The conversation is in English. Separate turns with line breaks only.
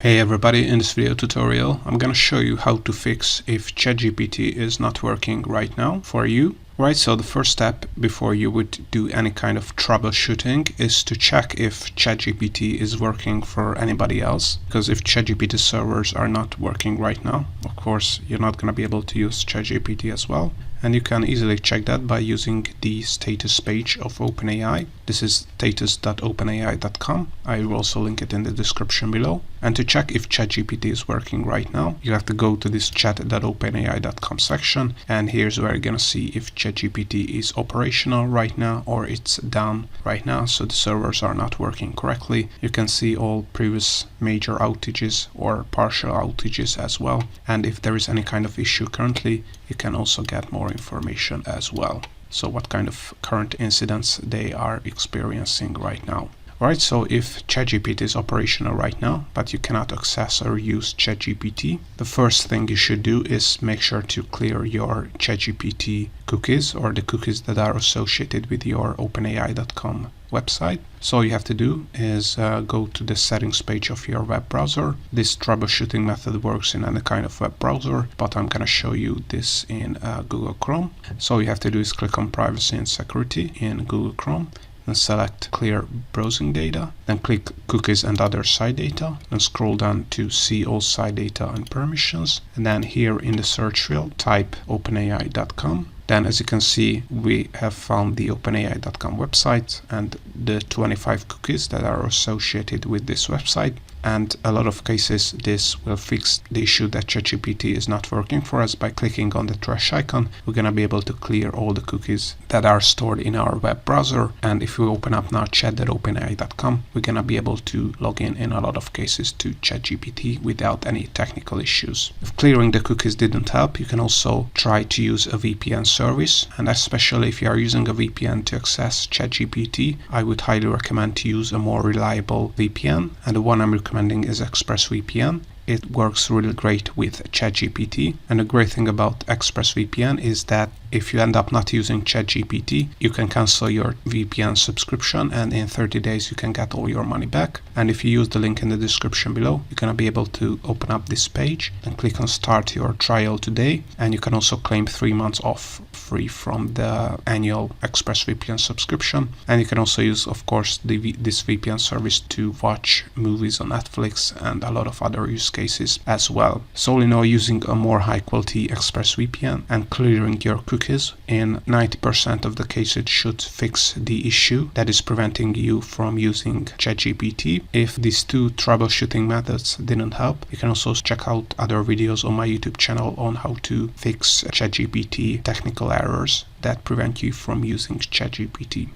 Hey everybody, in this video tutorial I'm gonna show you how to fix if ChatGPT is not working right now for you. Right, so the first step before you would do any kind of troubleshooting is to check if ChatGPT is working for anybody else. Because if ChatGPT servers are not working right now, of course you're not gonna be able to use ChatGPT as well. And you can easily check that by using the status page of OpenAI. This is status.openai.com. I will also link it in the description below. And to check if ChatGPT is working right now, you have to go to this chat.openai.com section. And here's where you're going to see if ChatGPT is operational right now or it's down right now. So the servers are not working correctly. You can see all previous major outages or partial outages as well. And if there is any kind of issue currently, you can also get more information as well. So what kind of current incidents they are experiencing right now. Right, so if ChatGPT is operational right now, but you cannot access or use ChatGPT, the first thing you should do is make sure to clear your ChatGPT cookies or the cookies that are associated with your OpenAI.com website. So all you have to do is go to the settings page of your web browser. This troubleshooting method works in any kind of web browser, but I'm going to show you this in Google Chrome. So all you have to do is click on privacy and security in Google Chrome. And select clear browsing data, then click cookies and other site data, and scroll down to see all site data and permissions, and then here in the search field type openai.com. Then as you can see, we have found the openai.com website and the 25 cookies that are associated with this website. And a lot of cases this will fix the issue that ChatGPT is not working for us. By clicking on the trash icon, we're going to be able to clear all the cookies that are stored in our web browser. And if we open up now chat.openai.com, we're going to be able to log in a lot of cases to ChatGPT without any technical issues. If clearing the cookies didn't help, you can also try to use a VPN service. And especially if you are using a VPN to access ChatGPT, I would highly recommend to use a more reliable VPN. And the one I'm recommending is ExpressVPN. It works really great with ChatGPT. And the great thing about ExpressVPN is that if you end up not using ChatGPT, you can cancel your VPN subscription and in 30 days you can get all your money back. And if you use the link in the description below, you're going to be able to open up this page and click on start your trial today. And you can also claim 3 months off free from the annual ExpressVPN subscription. And you can also use, of course, this VPN service to watch movies on Netflix and a lot of other use cases as well. So all in all, using a more high quality ExpressVPN and clearing your cookies in 90% of the cases should fix the issue that is preventing you from using ChatGPT. If these two troubleshooting methods didn't help, you can also check out other videos on my YouTube channel on how to fix ChatGPT technical errors that prevent you from using ChatGPT.